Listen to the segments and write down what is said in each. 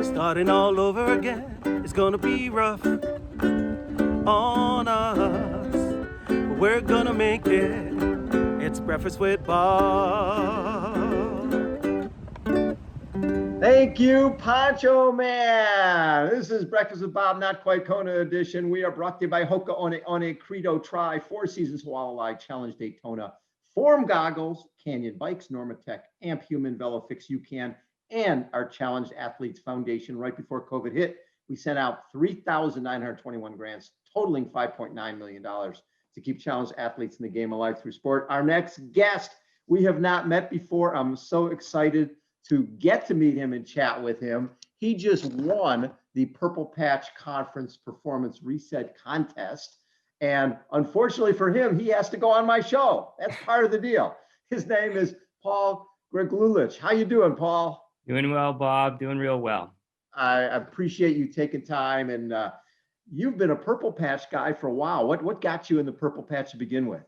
Starting all over again, it's gonna be rough on us, but we're gonna make it. It's Breakfast with Bob. Thank you, PonchoMan. This is Breakfast with Bob, not quite Kona edition. We are brought to you by Hoka One Credo Tri, Four Seasons Walleye Challenge Daytona, Form Goggles, Canyon Bikes, Normatec, Amp Human, VeloFix UCAN, and our Challenged Athletes Foundation. Right before COVID hit, we sent out 3,921 grants, totaling $5.9 million to keep challenged athletes in the game of life through sport. Our next guest, we have not met before. I'm so excited to get to meet him and chat with him. He just won the Purple Patch Conference Performance Reset Contest. And unfortunately for him, he has to go on my show. That's part of the deal. His name is Paul Gryglewicz. How you doing, Paul? Doing well, Bob. Doing real well. I appreciate you taking time. And you've been a Purple Patch guy for a while. What got you in the Purple Patch to begin with?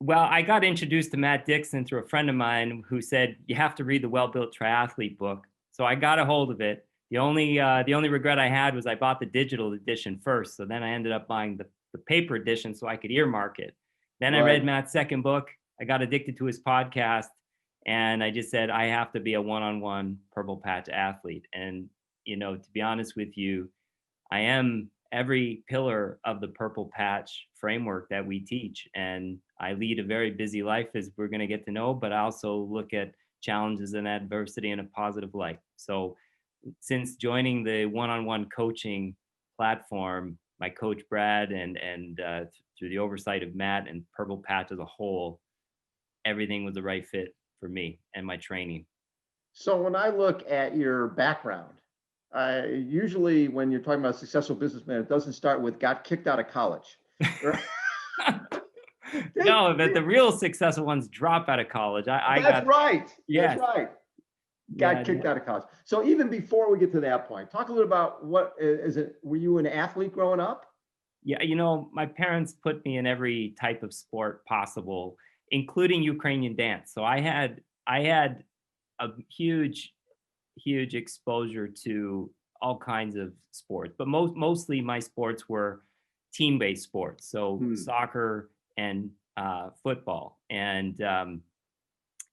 Well, I got introduced to Matt Dixon through a friend of mine who said, you have to read the Well-Built Triathlete book. So I got a hold of it. The only regret I had was I bought the digital edition first. So then I ended up buying the paper edition so I could earmark it. Then I read Matt's second book. I got addicted to his podcast. And I just said, I have to be a one-on-one Purple Patch athlete. And, to be honest with you, I am every pillar of the Purple Patch framework that we teach. And I lead a very busy life, as we're going to get to know, but I also look at challenges and adversity in a positive light. So since joining the one-on-one coaching platform, my coach Brad and through the oversight of Matt and Purple Patch as a whole, everything was the right fit for me and my training. So when I look at your background, usually when you're talking about a successful businessman, it doesn't start with got kicked out of college. No, but the real successful ones drop out of college. That's right. Yes. That's right. Got kicked out of college. So even before we get to that point, talk a little about what is it? Were you an athlete growing up? Yeah, my parents put me in every type of sport possible, including Ukrainian dance. So I had a huge exposure to all kinds of sports, but mostly my sports were team-based sports. So soccer and football. And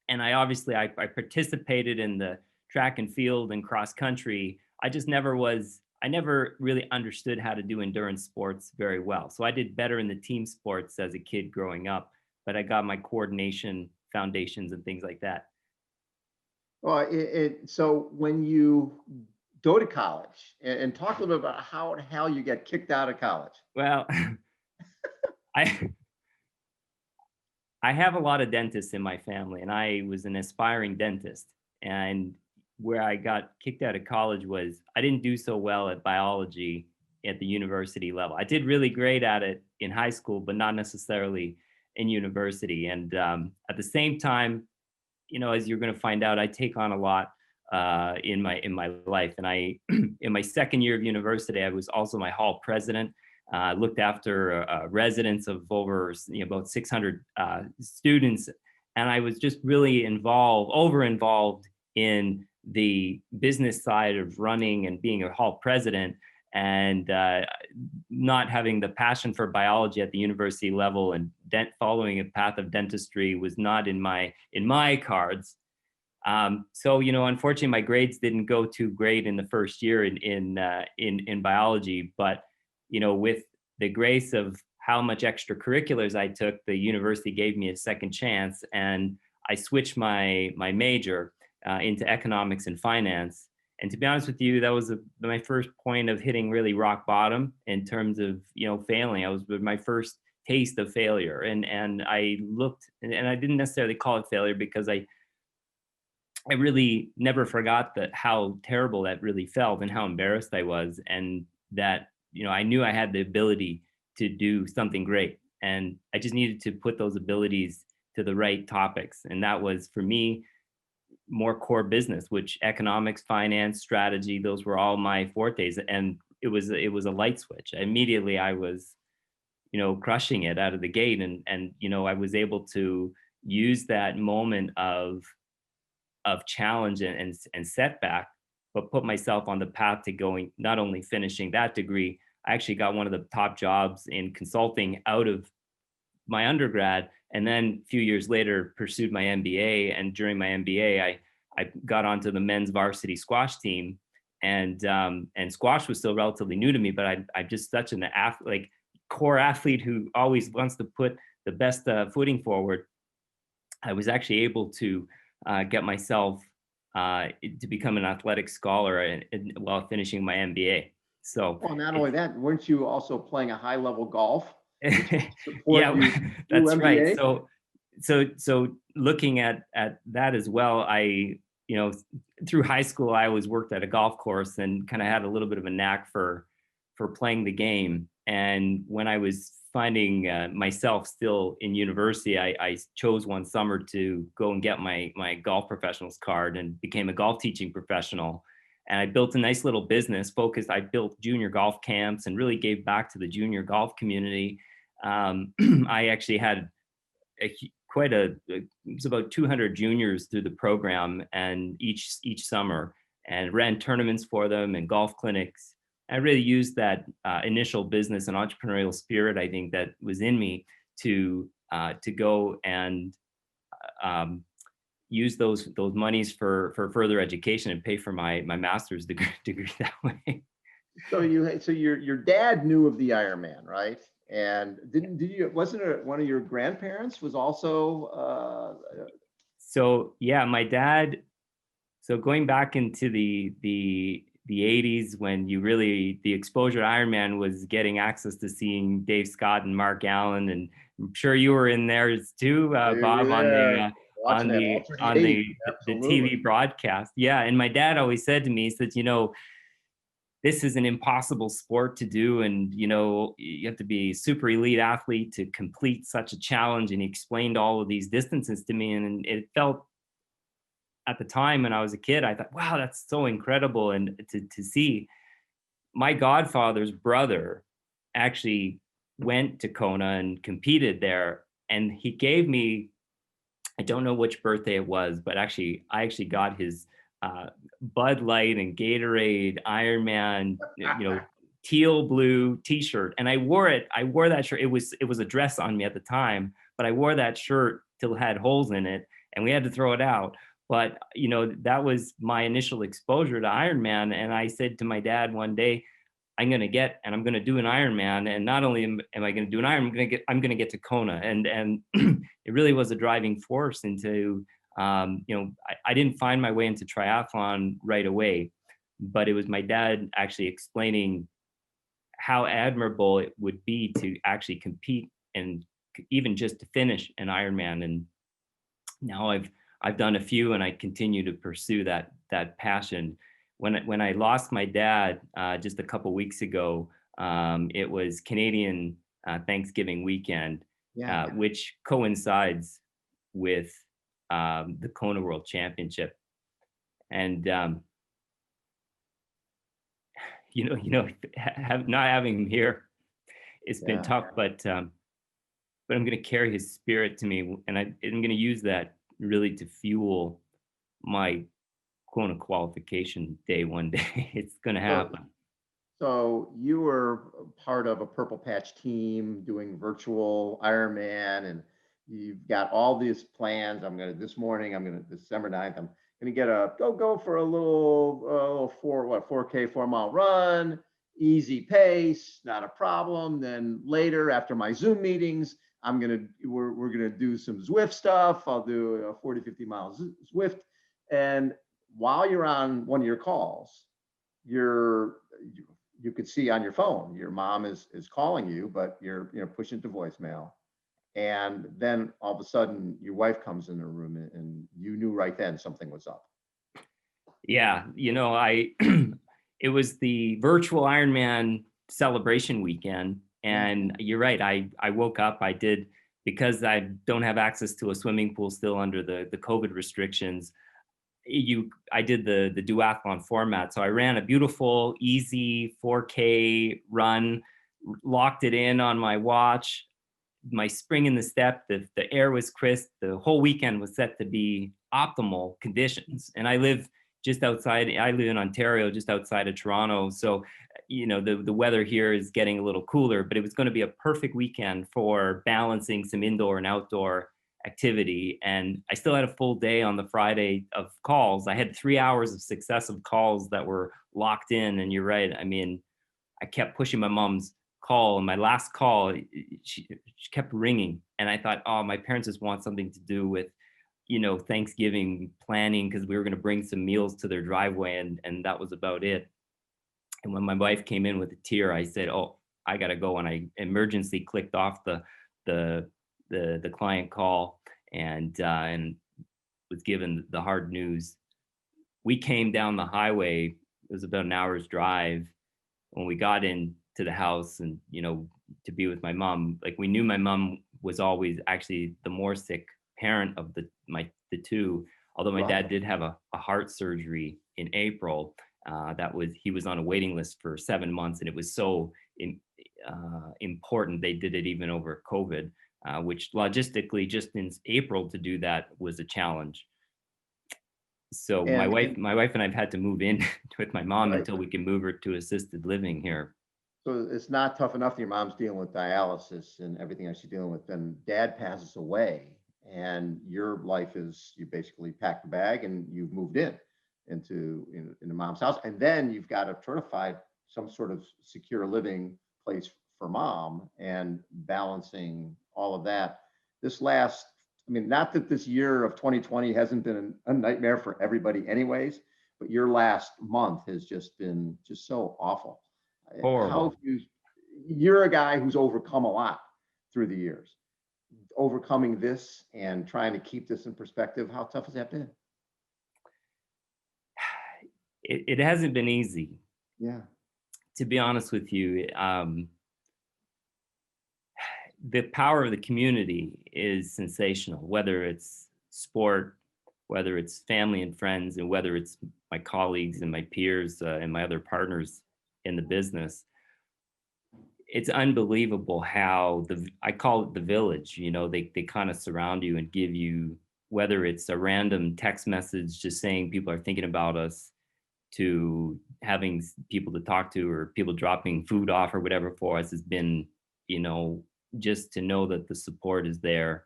I participated in the track and field and cross country. I never really understood how to do endurance sports very well. So I did better in the team sports as a kid growing up, but I got my coordination foundations and things like that. Well, so when you go to college and talk a little bit about how you get kicked out of college. Well, I have a lot of dentists in my family, and I was an aspiring dentist. And where I got kicked out of college was I didn't do so well at biology at the university level. I did really great at it in high school, but not necessarily in university. And at the same time, as you're going to find out, I take on a lot in my life. And I, in my second year of university, I was also my hall president. Looked after residents of over about 600 students, and I was just really over involved in the business side of running and being a hall president, and not having the passion for biology at the university level and following a path of dentistry was not in my cards. So unfortunately, my grades didn't go too great in the first year in biology, but with the grace of how much extracurriculars I took, the university gave me a second chance, and I switched my major into economics and finance. And to be honest with you, that was my first point of hitting really rock bottom in terms of failing. I was my first taste of failure, and I looked, and I didn't necessarily call it failure because I really never forgot how terrible that really felt and how embarrassed I was, and that I knew I had the ability to do something great, and I just needed to put those abilities to the right topics. And that was, for me, more core business, which economics, finance, strategy, those were all my fortes. And it was a light switch. Immediately I was, crushing it out of the gate. And I was able to, use that moment of challenge and setback, but put myself on the path to going, not only finishing that degree. I actually got one of the top jobs in consulting out of my undergrad, and then a few years later pursued my MBA. And during my MBA, I got onto the men's varsity squash team, and squash was still relatively new to me, but I'm just such an like core athlete who always wants to put the best footing forward. I was actually able to get myself to become an athletic scholar while finishing my MBA. So, well, not only that, weren't you also playing a high level golf? Yeah, that's right. So looking at that as well, through high school, I always worked at a golf course and kind of had a little bit of a knack for playing the game. And when I was finding myself still in university, I chose one summer to go and get my golf professional's card and became a golf teaching professional. And I built a nice little business focused. I built junior golf camps and really gave back to the junior golf community. I actually had it was about 200 juniors through the program, and each summer, and ran tournaments for them and golf clinics. I really used that initial business and entrepreneurial spirit, I think, that was in me to go and use those monies for further education and pay for my master's degree that way. So your dad knew of the Ironman, right? And wasn't it one of your grandparents was also So yeah, my dad, so going back into the 80s, when the exposure to Ironman was getting access to seeing Dave Scott and Mark Allen, and I'm sure you were in there too, Bob, on the TV broadcast. Yeah. And my dad always said to me, he said, this is an impossible sport to do. And, you have to be a super elite athlete to complete such a challenge. And he explained all of these distances to me. And it felt, at the time when I was a kid, I thought, wow, that's so incredible. And to see my godfather's brother actually went to Kona and competed there. And he gave me, I don't know which birthday it was, but I actually got his Bud Light and Gatorade Ironman, teal blue T-shirt, and I wore that shirt. It was a dress on me at the time, but I wore that shirt till it had holes in it, and we had to throw it out. But that was my initial exposure to Ironman, and I said to my dad one day, I'm going to do an Ironman, and not only am I going to do an Ironman, I'm going to get to Kona, and it really was a driving force into. I didn't find my way into triathlon right away, but it was my dad actually explaining how admirable it would be to actually compete and even just to finish an Ironman. And now I've done a few, and I continue to pursue that passion. When I lost my dad just a couple weeks ago, it was Canadian Thanksgiving weekend, which coincides with the Kona World Championship. And not having him here, it's been tough, but I'm going to carry his spirit to me, and I'm going to use that really to fuel my Kona qualification day one day. It's going to happen. So you were part of a Purple Patch team doing virtual Ironman, and you've got all these plans. December 9th, I'm going to go for a little 4K 4-mile run, easy pace, not a problem. Then later, after my Zoom meetings, we're going to do some Zwift stuff. I'll do 40, 50 miles Zwift. And while you're on one of your calls, you could see on your phone, your mom is calling you, but you're pushing to voicemail. And then all of a sudden your wife comes in the room, and you knew right then something was up. Yeah. It was the virtual Ironman celebration weekend. And you're right. I woke up, because I don't have access to a swimming pool still under the COVID restrictions. I did the duathlon format. So I ran a beautiful, easy 4K run, locked it in on my watch, my spring in the step, the air was crisp, the whole weekend was set to be optimal conditions. And I live in Ontario, just outside of Toronto. So, the weather here is getting a little cooler, but it was going to be a perfect weekend for balancing some indoor and outdoor activity. And I still had a full day on the Friday of calls. I had 3 hours of successive calls that were locked in. And you're right. I mean, I kept pushing my mom's call, and my last call, she kept ringing. And I thought, oh, my parents just want something to do with, Thanksgiving planning, because we were going to bring some meals to their driveway, and that was about it. And when my wife came in with a tear, I said, oh, I got to go. And I emergency clicked off the client call and was given the hard news. We came down the highway. It was about an hour's drive. When we got into the house and, to be with my mom, like, we knew my mom was always actually the more sick parent of the two, although my dad did have a heart surgery in April. He was on a waiting list for 7 months, and it was so important. They did it even over COVID, which logistically, just in April to do that was a challenge. So my wife and I've had to move in with my mom until we can move her to assisted living here. So it's not tough enough that your mom's dealing with dialysis and everything that she's dealing with. Then dad passes away, and your life is, you basically packed the bag and you've moved into mom's house, and then you've got to try to find some sort of secure living place for mom, and balancing all of that. Not that this year of 2020 hasn't been a nightmare for everybody anyways, but your last month has just been so awful. Horrible. You're a guy who's overcome a lot through the years. Overcoming this and trying to keep this in perspective, how tough has that been? It hasn't been easy. Yeah. To be honest with you, the power of the community is sensational, whether it's sport, whether it's family and friends, and whether it's my colleagues and my peers and my other partners in the business. It's unbelievable how I call it the village, they kind of surround you and give you, whether it's a random text message just saying people are thinking about us, to having people to talk to, or people dropping food off or whatever for us, has been, just to know that the support is there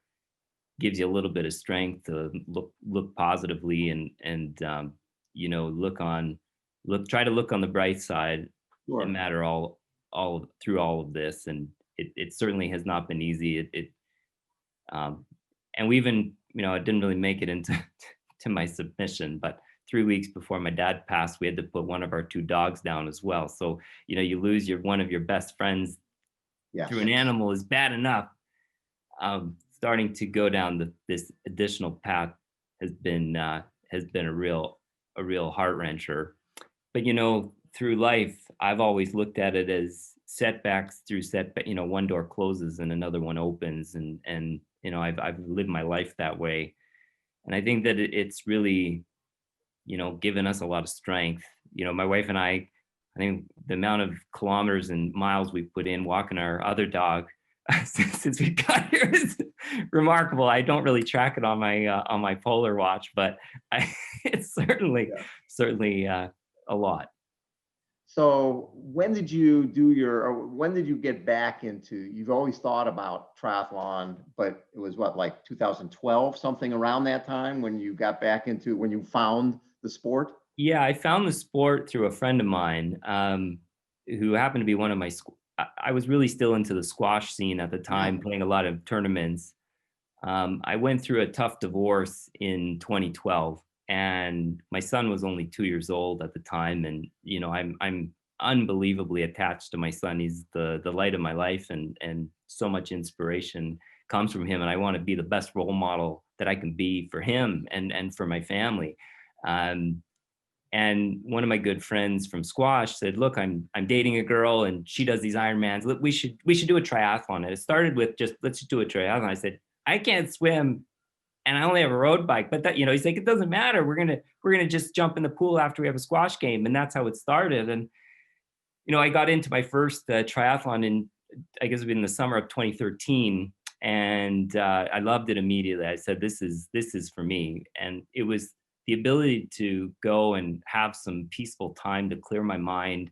gives you a little bit of strength to look positively and try to look on the bright side. Sure. No matter all through all of this. And it certainly has not been easy. And we even, I didn't really make it into to my submission, but 3 weeks before my dad passed, we had to put one of our 2 dogs down as well. So, you lose one of your best friends through an animal is bad enough. Starting to go down this additional path has been a real heart wrencher. But through life, I've always looked at it as setbacks through setback. One door closes and another one opens, and I've lived my life that way, and I think that it's really given us a lot of strength. My wife and I think the amount of kilometers and miles we've put in walking our other dog since we got here is remarkable. I don't really track it on my Polar watch, but it's certainly a lot. So when did you get back into, you've always thought about triathlon, but it was like 2012, something around that time when you got back into, when you found the sport? Yeah, I found the sport through a friend of mine who happened to be one of my, I was really still into the squash scene at the time, playing a lot of tournaments. I went through a tough divorce in 2012, and my son was only 2 years old at the time. And, I'm unbelievably attached to my son. He's the light of my life, and so much inspiration comes from him. And I want to be the best role model that I can be for him and for my family. And one of my good friends from squash said, look, I'm dating a girl and she does these Ironmans. Look, we should do a triathlon. And it started with let's just do a triathlon. I said, I can't swim and I only have a road bike, but that, he's like, it doesn't matter. We're going to just jump in the pool after we have a squash game. And that's how it started. And, I got into my first triathlon in, I guess it was in the summer of 2013. And I loved it immediately. I said, this is for me. And it was the ability to go and have some peaceful time to clear my mind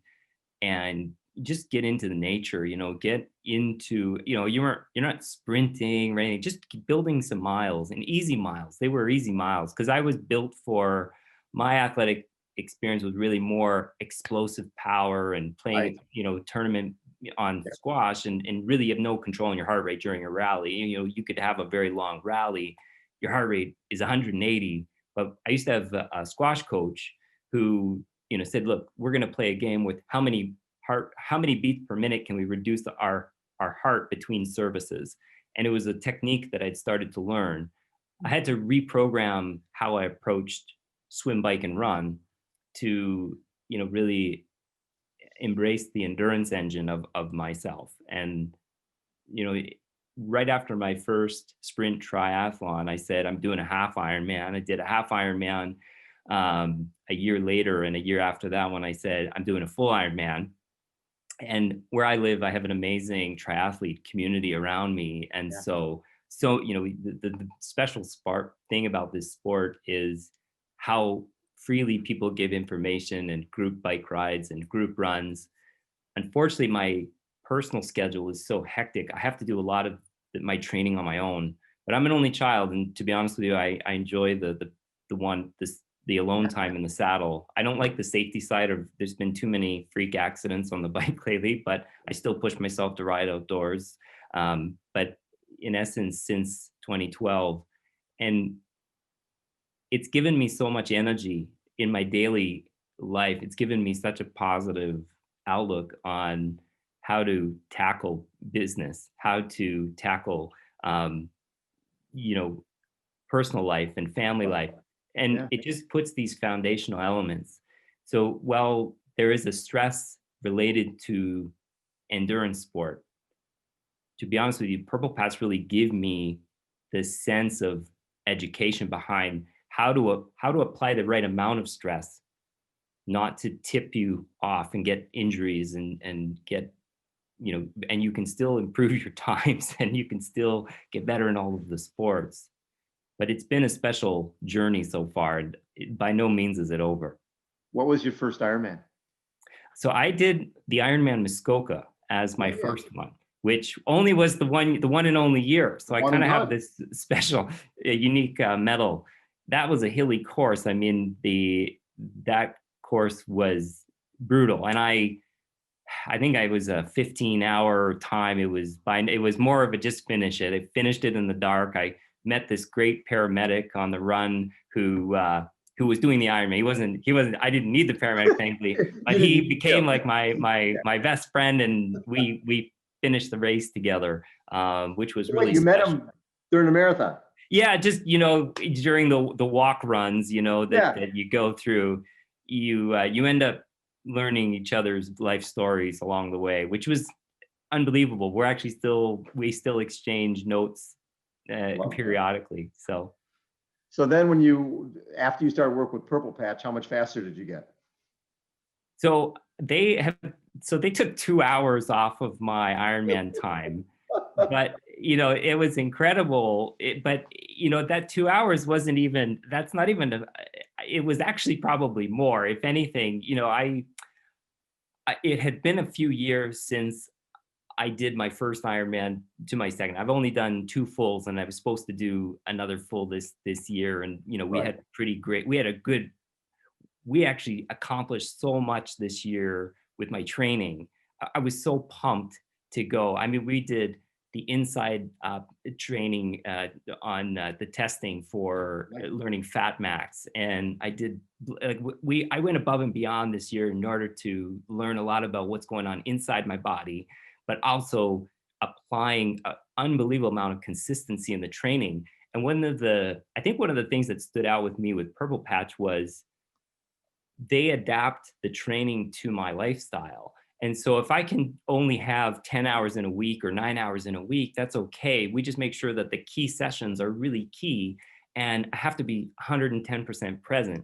and just get into the nature, get into, you're not sprinting or anything, just building some miles and easy miles. They were easy miles because I was built for my athletic experience was really more explosive power and playing, Right. tournament on squash and really you have no control on your heart rate during a rally. You could have a very long rally. Your heart rate is 180. But I used to have a squash coach who, said, look, we're going to play a game with how many beats per minute can we reduce our heart between services? And it was a technique that I'd started to learn. I had to reprogram how I approached swim, bike, and run to, really embrace the endurance engine of myself. And, right after my first sprint triathlon, I said, I'm doing a half Ironman. I did a half Ironman a year later. And a year after that one, I said, I'm doing a full Ironman. And where I live, I have an amazing triathlete community around me. And so, the special thing about this sport is how freely people give information and group bike rides and group runs. Unfortunately, my personal schedule is so hectic. I have to do a lot of my training on my own, but I'm an only child. And to be honest with you, I enjoy the alone time in the saddle. I don't like the safety side of, there's been too many freak accidents on the bike lately, but I still push myself to ride outdoors. But in essence, since 2012, and it's given me so much energy in my daily life. It's given me such a positive outlook on how to tackle business, how to tackle, personal life and family life. And it just puts these foundational elements. So while there is a stress related to endurance sport, to be honest with you, Purple Patch really give me this sense of education behind how to apply the right amount of stress, not to tip you off and get injuries and get, and you can still improve your times and you can still get better in all of the sports. But it's been a special journey so far. By no means is it over. What was your first Ironman? So I did the Ironman Muskoka as my first one, which only was the one and only year. So I kind of have this special, unique medal. That was a hilly course. I mean, that course was brutal, and I think I was a 15-hour time. It was more of a just finish it. I finished it in the dark. I met this great paramedic on the run who was doing the Ironman. He wasn't. I didn't need the paramedic, thankfully, but he became like my best friend, and we finished the race together, which was really. You special. met him during the marathon. Yeah, just during the walk runs, that you go through, you end up learning each other's life stories along the way, which was unbelievable. We still exchange notes periodically. So then after you started work with Purple Patch, how much faster did you get? So they took 2 hours off of my Ironman time, but it was incredible. But that 2 hours wasn't even. That's not even. It was actually probably more. If anything, it had been a few years since I did my first Ironman to my second. I've only done 2 fulls, and I was supposed to do another full this year. And we had pretty great. We actually accomplished so much this year with my training. I was so pumped to go. I mean, we did the inside training on the testing for learning Fat Max, and I went above and beyond this year in order to learn a lot about what's going on inside my body, but also applying an unbelievable amount of consistency in the training. And I think one of the things that stood out with me with Purple Patch was they adapt the training to my lifestyle. And so if I can only have 10 hours in a week or 9 hours in a week, that's okay. We just make sure that the key sessions are really key, and I have to be 110% present.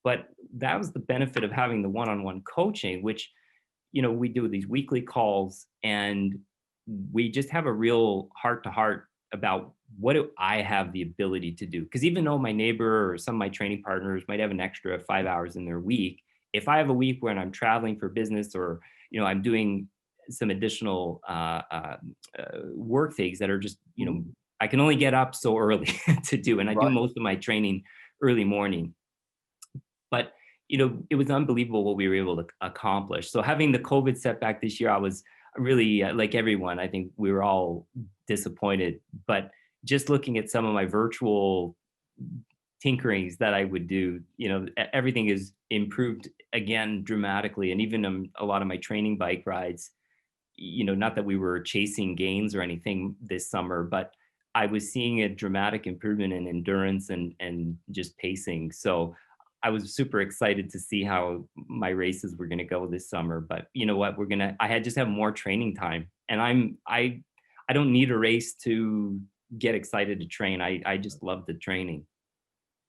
But that was the benefit of having the one-on-one coaching, which, we do these weekly calls, and we just have a real heart-to-heart about what do I have the ability to do? Because even though my neighbor or some of my training partners might have an extra 5 hours in their week, if I have a week when I'm traveling for business or I'm doing some additional work things that are just I can only get up so early to do, and I do Right. most of my training early morning. But it was unbelievable what we were able to accomplish. So having the COVID setback this year, I was really like everyone. I think we were all disappointed. But just looking at some of my virtual tinkerings that I would do, everything is improved again dramatically. And even a lot of my training bike rides, not that we were chasing gains or anything this summer, but I was seeing a dramatic improvement in endurance and just pacing. So I was super excited to see how my races were going to go this summer. But you know what? I had just have more training time, and I don't need a race to get excited to train. I just love the training.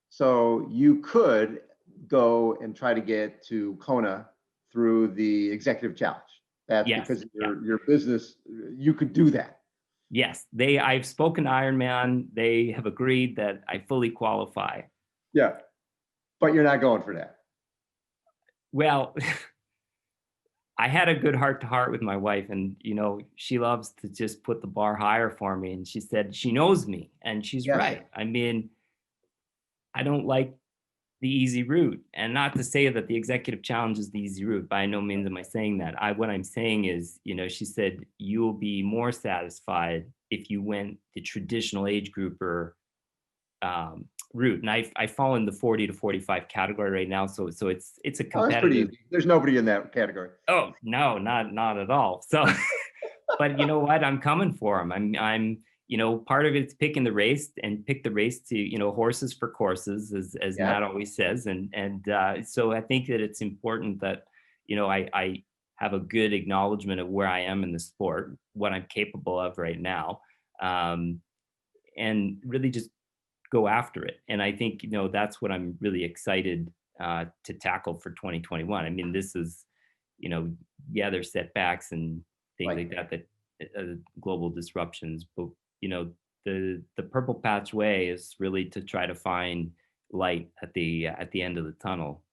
So you could go and try to get to Kona through the executive challenge. That's Yes. because Yeah. your business, you could do that. Yes. I've spoken to Ironman. They have agreed that I fully qualify. Yeah. But you're not going for that. Well, I had a good heart to heart with my wife, and she loves to just put the bar higher for me. And she said she knows me, and she's Yes. right. I mean, I don't like the easy route, and not to say that the executive challenge is the easy route. By no means am I saying that. What I'm saying is, she said you will be more satisfied if you went the traditional age grouper route. And I fall in the 40 to 45 category right now. So it's a Oh, that's pretty competitive. easy. There's nobody in that category. Oh, no, not at all. So, but you know what? I'm coming for them. I'm part of it's picking the race and pick the race to, horses for courses, as Yeah. Matt always says. And so I think that it's important that, I have a good acknowledgement of where I am in the sport, what I'm capable of right now, and really just go after it. And I think, that's what I'm really excited to tackle for 2021. I mean, this is, there's setbacks and things Right. like that global disruptions, but the purple patch way is really to try to find light at the end of the tunnel.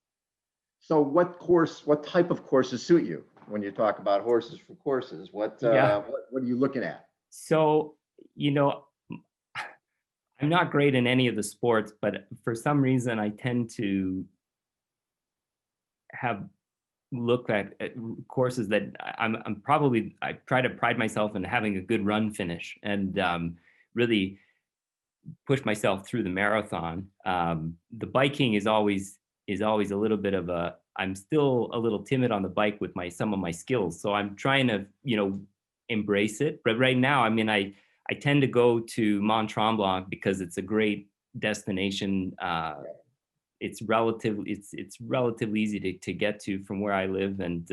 So what type of courses suit you when you talk about horses for courses? What Yeah. what are you looking at? So, I'm not great in any of the sports, but for some reason I tend to have look at courses that I try to pride myself in having a good run finish and really push myself through the marathon. The biking is always a little bit of I'm still a little timid on the bike with some of my skills. So I'm trying to, embrace it. But right now, I mean, I tend to go to Mont Tremblant because it's a great destination. It's relatively easy to get to from where I live, and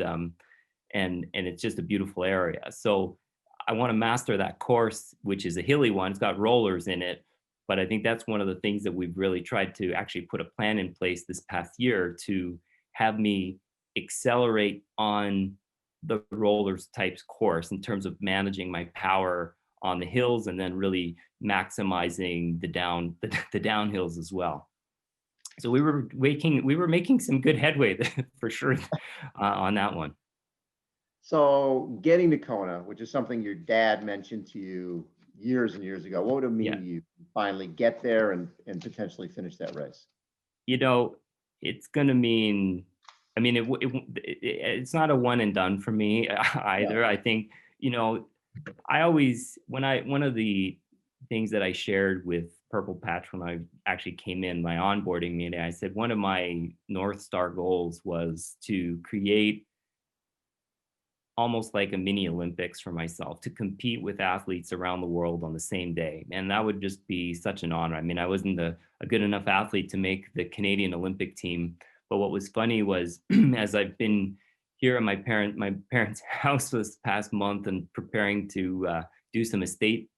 it's just a beautiful area. So I want to master that course, which is a hilly one. It's got rollers in it, but I think that's one of the things that we've really tried to actually put a plan in place this past year to have me accelerate on the rollers types course in terms of managing my power on the hills and then really maximizing the downhills as well. So we were making some good headway for sure on that one. So getting to Kona, which is something your dad mentioned to you years and years ago, what would it mean to you to finally get there and potentially finish that race? It's going to mean, I mean, it's not a one and done for me either. Yeah. I think, one of the things that I shared with Purple Patch when I actually came in my onboarding meeting, I said one of my North Star goals was to create almost like a mini Olympics for myself, to compete with athletes around the world on the same day. And that would just be such an honor. I mean, I wasn't a good enough athlete to make the Canadian Olympic team. But what was funny was as I've been here at my parents' house this past month and preparing to do some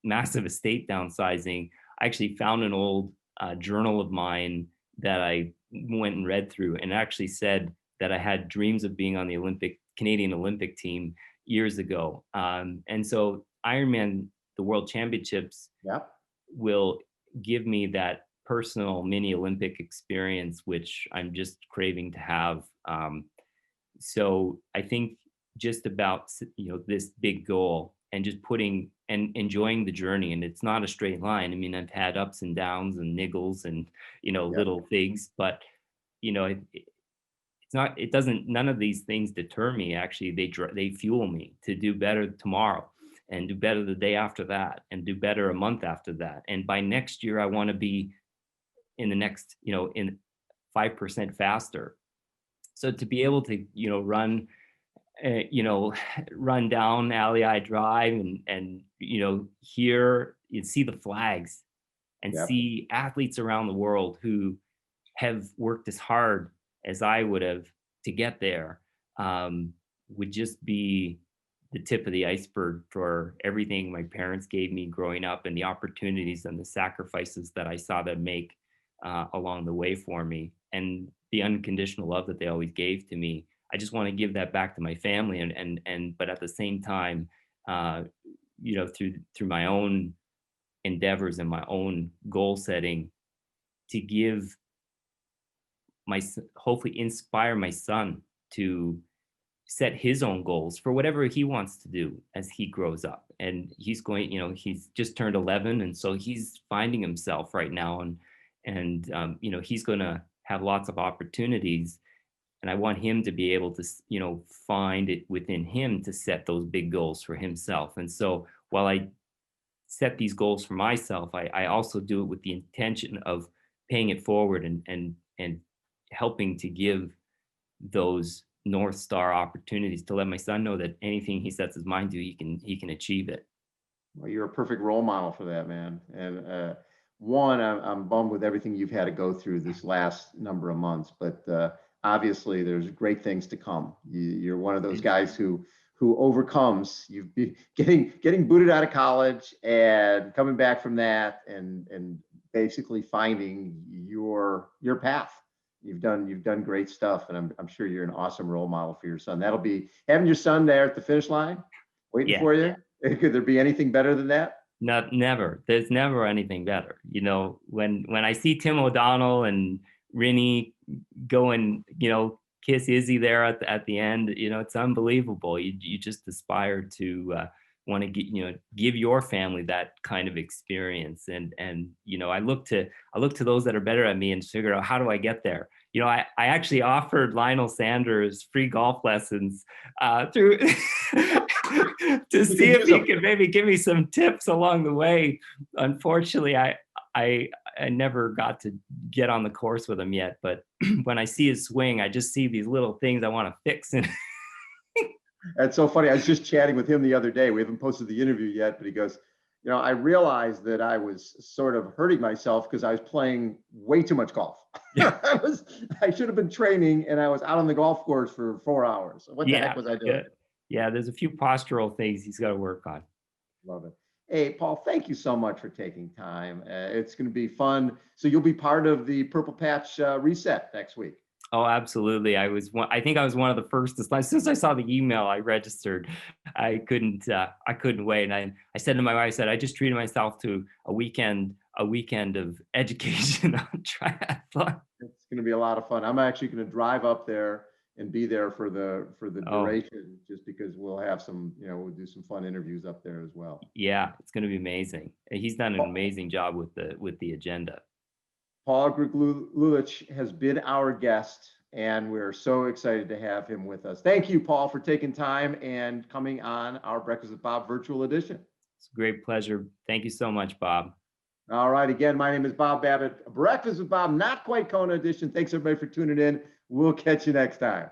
massive estate downsizing, I actually found an old journal of mine that I went and read through, and actually said that I had dreams of being on the Canadian Olympic team years ago. And so Ironman the World Championships Yep. will give me that personal mini Olympic experience, which I'm just craving to have. So I think just about, this big goal and just putting and enjoying the journey. And it's not a straight line. I mean, I've had ups and downs and niggles and, Yep. little things, but, it's not, it doesn't, none of these things deter me. Actually, they fuel me to do better tomorrow and do better the day after that and do better a month after that. And by next year, I want to be in the next, in 5% faster. So to be able to, run, run down Alley Drive and hear and see the flags and Yep. see athletes around the world who have worked as hard as I would have to get there, would just be the tip of the iceberg for everything my parents gave me growing up and the opportunities and the sacrifices that I saw them make along the way for me, and the unconditional love that they always gave to me. I just want to give that back to my family, and but at the same time, through my own endeavors and my own goal setting, to give hopefully inspire my son to set his own goals for whatever he wants to do as he grows up. And he's going, he's just turned 11, and so he's finding himself right now, and he's going to have lots of opportunities, and I want him to be able to find it within him to set those big goals for himself. And so while I set these goals for myself, I also do it with the intention of paying it forward and helping to give those North Star opportunities to let my son know that anything he sets his mind to, he can achieve it. Well, you're a perfect role model for that, man. And I'm bummed with everything you've had to go through this last number of months, but obviously there's great things to come. You're one of those guys who overcomes. You've been getting booted out of college and coming back from that, and basically finding your path. You've done great stuff, and I'm sure you're an awesome role model for your son. That'll be having your son there at the finish line waiting for you. Yeah. Could there be anything better than that? No, never. There's never anything better. When I see Tim O'Donnell and Rinnie go and kiss Izzy there at the end, it's unbelievable. You just aspire to want to give your family that kind of experience, and I look to those that are better at me and figure out, how do I get there. I actually offered Lionel Sanders free golf lessons through to see if he could maybe give me some tips along the way. Unfortunately, I never got to get on the course with him yet, but when I see his swing, I just see these little things I want to fix. That's so funny. I was just chatting with him the other day. We haven't posted the interview yet, but he goes, I realized that I was sort of hurting myself because I was playing way too much golf. Yeah. I should have been training, and I was out on the golf course for 4 hours. What the heck was I doing? Yeah, there's a few postural things he's got to work on. Love it. Hey, Paul, thank you so much for taking time. It's going to be fun. So you'll be part of the Purple Patch reset next week. Oh, absolutely. I think I was one of the first. As soon as I saw the email, I registered. I couldn't wait. And I said to my wife, I just treated myself to a weekend of education on triathlon. It's going to be a lot of fun. I'm actually going to drive up there and be there for the duration, just because we'll have some, we'll do some fun interviews up there as well. Yeah, it's going to be amazing. He's done an amazing job with the agenda. Paul Gryglewicz has been our guest, and we're so excited to have him with us. Thank you, Paul, for taking time and coming on our Breakfast with Bob virtual edition. It's a great pleasure. Thank you so much, Bob. All right. Again, my name is Bob Babbitt. Breakfast with Bob, not quite Kona edition. Thanks, everybody, for tuning in. We'll catch you next time.